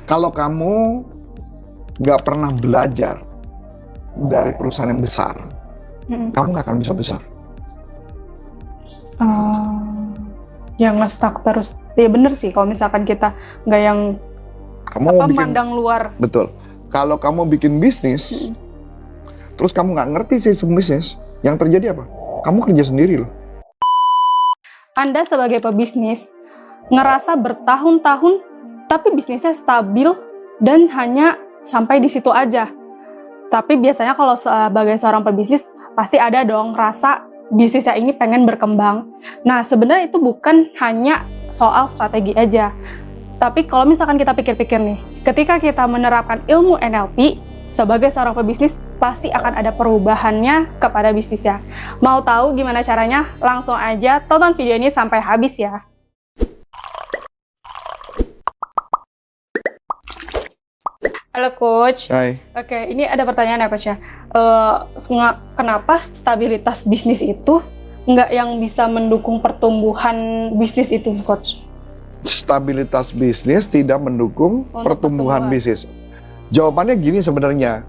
Kalau kamu nggak pernah belajar dari perusahaan yang besar, kamu nggak akan bisa besar. Yang nge-stuck terus. Ya bener sih, kalau misalkan kita nggak yang mandang luar. Betul. Kalau kamu bikin bisnis, terus kamu nggak ngerti sistem bisnis, yang terjadi apa? Kamu kerja sendiri loh. Anda sebagai pebisnis ngerasa bertahun-tahun, tapi bisnisnya stabil dan hanya sampai di situ aja. Tapi biasanya kalau sebagai seorang pebisnis, pasti ada dong rasa bisnisnya ini pengen berkembang. Nah, sebenarnya itu bukan hanya soal strategi aja. Tapi kalau misalkan kita pikir-pikir nih, ketika kita menerapkan ilmu NLP, sebagai seorang pebisnis, pasti akan ada perubahannya kepada bisnisnya. Mau tahu gimana caranya? Langsung aja tonton video ini sampai habis ya. Halo Coach. Hai. Oke, ini ada pertanyaan ya Coach ya. Kenapa stabilitas bisnis itu nggak yang bisa mendukung pertumbuhan bisnis itu, Coach? Stabilitas bisnis tidak mendukung pertumbuhan bisnis. Jawabannya gini sebenarnya.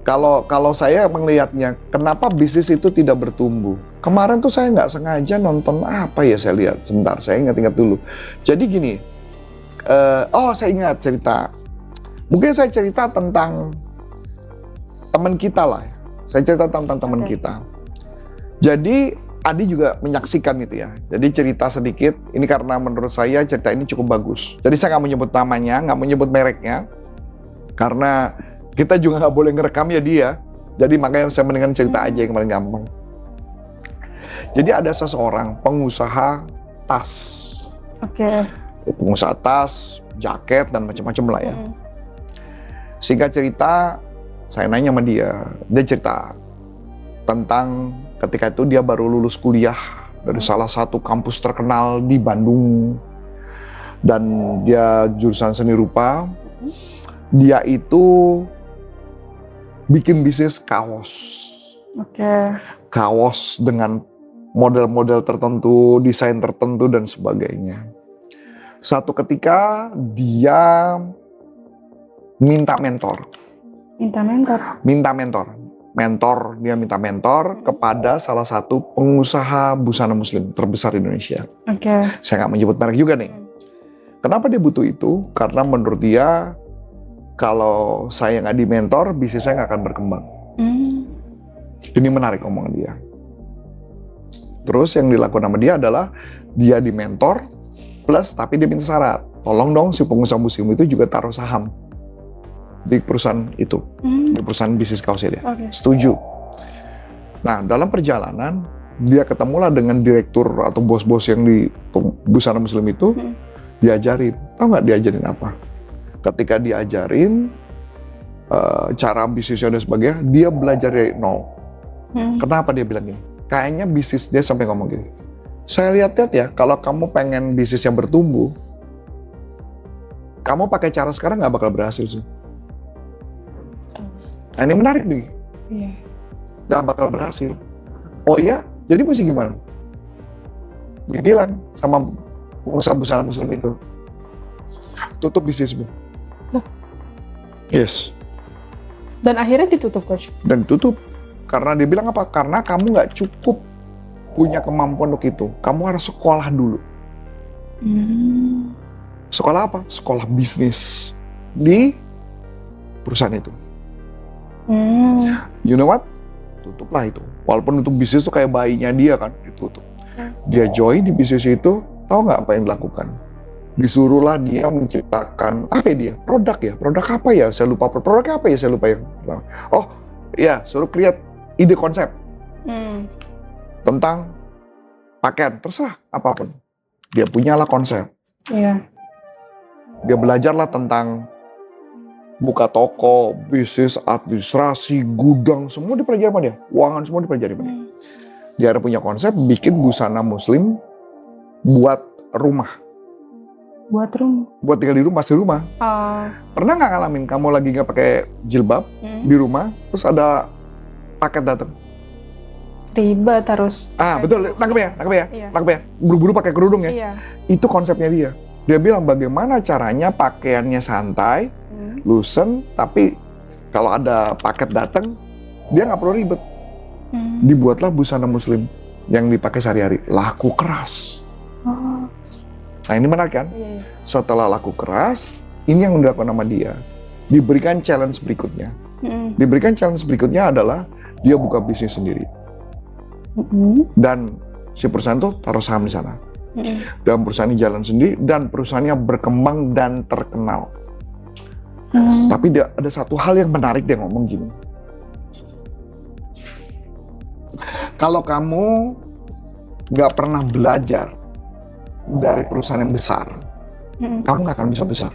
Kalau saya melihatnya, kenapa bisnis itu tidak bertumbuh? Kemarin tuh saya nggak sengaja nonton apa ya saya lihat. Sebentar, saya ingat-ingat dulu. Jadi gini, saya ingat cerita. Mungkin saya cerita tentang teman kita lah. Saya cerita tentang teman kita. Jadi Adi juga menyaksikan itu ya. Jadi cerita sedikit, ini karena menurut saya cerita ini cukup bagus. Jadi saya nggak menyebut namanya, nggak menyebut mereknya. Karena kita juga nggak boleh ngerekam ya dia. Jadi makanya saya mendingan cerita aja yang paling gampang. Jadi ada seseorang pengusaha tas. Pengusaha tas, jaket, dan macam-macam lah ya. Singkat cerita, saya nanya sama dia cerita tentang ketika itu dia baru lulus kuliah dari salah satu kampus terkenal di Bandung. Dan dia jurusan seni rupa. Dia itu bikin bisnis kaos. Kaos dengan model-model tertentu, desain tertentu, dan sebagainya. Satu ketika dia minta mentor. Dia minta mentor kepada salah satu pengusaha busana muslim terbesar di Indonesia. Saya nggak menyebut merek juga nih. Kenapa dia butuh itu? Karena menurut dia, kalau saya nggak di mentor, bisnis saya nggak akan berkembang. Ini menarik omongan dia. Terus yang dilakukan sama dia adalah dia di mentor, plus tapi dia minta syarat. Tolong dong si pengusaha muslim itu juga taruh saham di perusahaan itu, di perusahaan bisnis kaosnya dia. Setuju. Nah, dalam perjalanan dia ketemulah dengan direktur atau bos-bos yang di busana muslim itu, diajarin. Tahu nggak diajarin apa? Ketika diajarin cara bisnisnya dan sebagainya, dia belajar dari nol. Kenapa dia bilang gini? Kayaknya bisnis dia sampai ngomong gini. Saya lihat-lihat ya, kalau kamu pengen bisnis yang bertumbuh, kamu pakai cara sekarang nggak bakal berhasil sih. Nah, ini menarik nih. Gak bakal berhasil. Oh iya? Jadi mesti gimana? Dia bilang sama pengusaha busana muslim itu, tutup bisnismu. Yes. Dan akhirnya ditutup, Coach? Dan tutup. Karena dia bilang apa? Karena kamu nggak cukup punya kemampuan untuk itu. Kamu harus sekolah dulu. Sekolah apa? Sekolah bisnis di perusahaan itu. You know what? Tutuplah itu. Walaupun itu bisnis tuh kayak bayinya dia kan, ditutup. Dia join di bisnis itu, tahu nggak apa yang dilakukan? Disuruhlah dia menciptakan produk apa ya? Saya lupa produknya apa ya? Saya lupa yang. Oh, ya, suruh create ide konsep tentang pakaian, terserah apapun. Dia punyalah konsep. Dia belajarlah tentang buka toko, bisnis, administrasi, gudang, semua dipelajari sama dia. Keuangan semua dipelajari sama dia. Dia ada punya konsep bikin busana muslim buat rumah. Buat tinggal di rumah, di rumah. Pernah nggak ngalamin kamu lagi nggak pakai jilbab di rumah, terus ada paket datang? Ribet harus. Betul, nangkep ya? Iya. Buru-buru pakai kerudung ya? Iya. Itu konsepnya dia. Dia bilang bagaimana caranya pakaiannya santai, loosen, tapi kalau ada paket datang, dia nggak perlu ribet. Dibuatlah busana muslim yang dipakai sehari-hari. Laku keras. Nah ini menarik kan? Setelah laku keras, ini yang dilakukan sama dia. Diberikan challenge berikutnya. Diberikan challenge berikutnya adalah dia buka bisnis sendiri. Dan si perusahaan tuh taruh saham di sana. Dan perusahaan ini jalan sendiri dan perusahaannya berkembang dan terkenal. Tapi ada satu hal yang menarik, dia ngomong gini. Kalau kamu nggak pernah belajar dari perusahaan yang besar, kamu nggak akan bisa besar.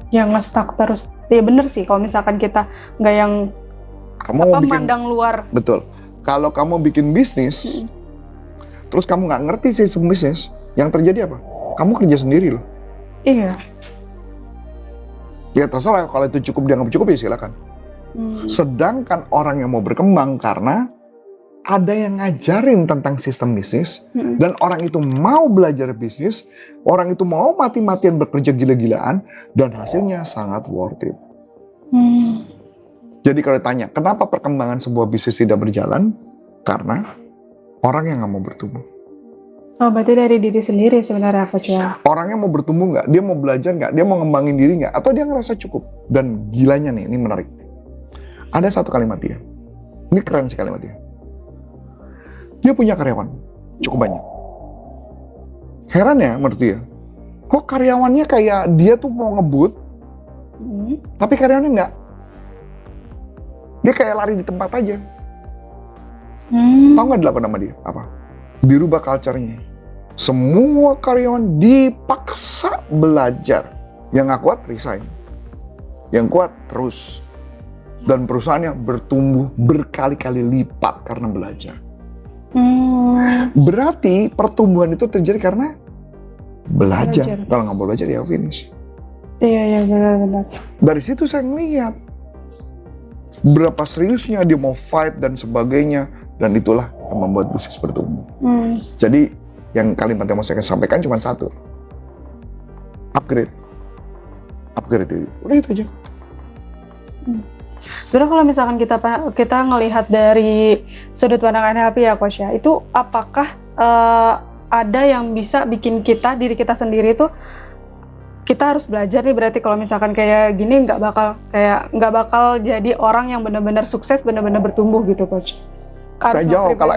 Yang nge-stuck terus. Ya bener sih, kalau misalkan kita nggak yang mandang luar. Betul. Kalau kamu bikin bisnis, terus kamu nggak ngerti sistem bisnis, yang terjadi apa? Kamu kerja sendiri loh. Iya. Ya terserah, kalau itu cukup dia nggak cukup ya silakan. Sedangkan orang yang mau berkembang karena ada yang ngajarin tentang sistem bisnis, dan orang itu mau belajar bisnis, orang itu mau mati-matian bekerja gila-gilaan, dan hasilnya sangat worth it. Jadi kalau ditanya, kenapa perkembangan sebuah bisnis tidak berjalan? Karena orang yang nggak mau bertumbuh. Oh, berarti dari diri sendiri sebenarnya Coach ya? Orangnya mau bertumbuh nggak? Dia mau belajar nggak? Dia mau ngembangin diri nggak? Atau dia ngerasa cukup? Dan gilanya nih, ini menarik. Ada satu kalimat dia. Ini keren sih kalimat dia. Dia punya karyawan, cukup banyak. Heran ya menurut dia. Kok karyawannya kayak dia tuh mau ngebut, tapi karyawannya nggak. Dia kayak lari di tempat aja. Tahu nggak dilakukan sama dia? Apa? Dirubah culture-nya. Semua karyawan dipaksa belajar. Yang nggak kuat resign. Yang kuat terus. Dan perusahaannya bertumbuh berkali-kali lipat karena belajar. Berarti pertumbuhan itu terjadi karena belajar. Kalau nggak mau belajar ya finish. Iya benar-benar. Dari situ saya ngeliat berapa seriusnya dia mau fight dan sebagainya, dan itulah yang membuat bisnis bertumbuh. Jadi yang kalimat yang mau saya sampaikan cuma satu, upgrade itu, udah itu aja. Sebenarnya kalau misalkan kita ngelihat dari sudut pandang NLP ya Coach ya, itu apakah ada yang bisa bikin diri kita sendiri tuh, kita harus belajar nih, berarti kalau misalkan kayak gini nggak bakal jadi orang yang benar-benar sukses, benar-benar bertumbuh gitu Coach? Saya jawab, kalau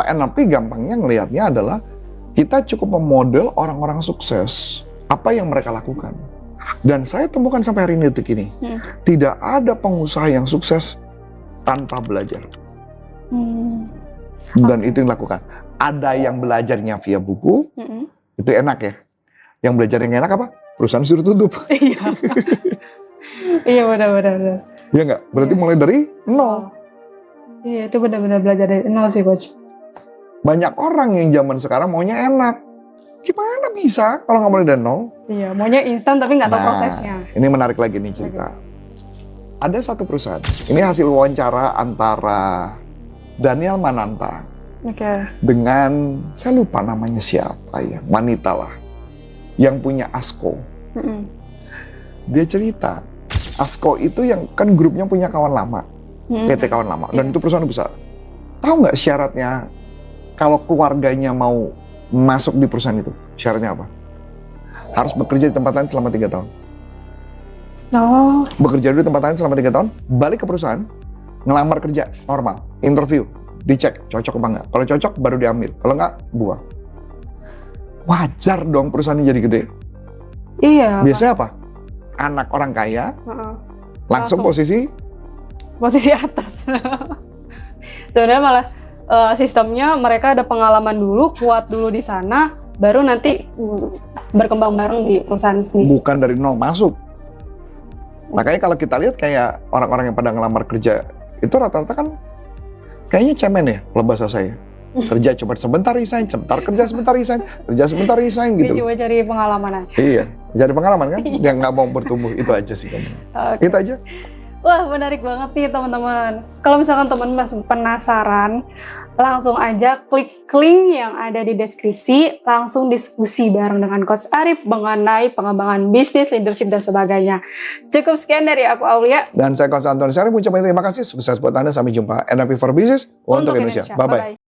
NLP gampangnya ngelihatnya adalah kita cukup memodel orang-orang sukses, apa yang mereka lakukan. Dan saya temukan sampai hari ini, detik ini, tidak ada pengusaha yang sukses tanpa belajar. Dan itu yang dilakukan. Ada yang belajarnya via buku, itu enak ya. Yang belajar yang enak apa? Perusahaan suruh tutup. Iya. Iya benar-benar. Iya nggak? Berarti mulai dari nol. Iya, itu benar-benar belajar dari nol sih Coach. Banyak orang yang zaman sekarang maunya enak. Gimana bisa kalau nggak mulai dari nol? Iya, maunya instan tapi nggak tahu prosesnya. Ini menarik lagi nih cerita. Ada satu perusahaan. Ini hasil wawancara antara Daniel Mananta dengan, saya lupa namanya siapa ya, wanita lah, yang punya Asko. Dia cerita, Asko itu yang kan grupnya punya kawan lama, PT kawan lama, dan itu perusahaan besar. Tahu nggak syaratnya kalau keluarganya mau masuk di perusahaan itu? Syaratnya apa? Harus bekerja di tempat lain selama 3 tahun. Bekerja dulu di tempat lain selama 3 tahun, balik ke perusahaan, ngelamar kerja normal, interview, dicek cocok apa enggak. Kalau cocok baru diambil, kalau enggak buang. Wajar dong perusahaannya jadi gede. Iya. Biasanya apa? Anak orang kaya langsung posisi atas. Sebenarnya malah sistemnya mereka ada pengalaman dulu, kuat dulu di sana, baru nanti berkembang bareng di perusahaan sendiri. Bukan dari nol masuk. Makanya kalau kita lihat kayak orang-orang yang pada ngelamar kerja itu rata-rata kan kayaknya cemen ya kalau bahasa saya. Kerja cuma sebentar resign, sebentar kerja sebentar resign, kerja sebentar resign gitu. Dia cuma cari pengalaman aja. Iya, cari pengalaman kan, dia nggak mau bertumbuh, itu aja sih kamu. Okay. Itu aja. Wah menarik banget nih teman-teman. Kalau misalkan teman-teman masih penasaran Langsung aja klik link yang ada di deskripsi, langsung diskusi bareng dengan Coach Arif mengenai pengembangan bisnis, leadership, dan sebagainya. Cukup sekian dari aku, Aulia. Dan saya Coach Antoni Syarif, ucapkan terima kasih, sukses buat Anda, sampai jumpa. NLP for Business untuk Indonesia. Bye-bye.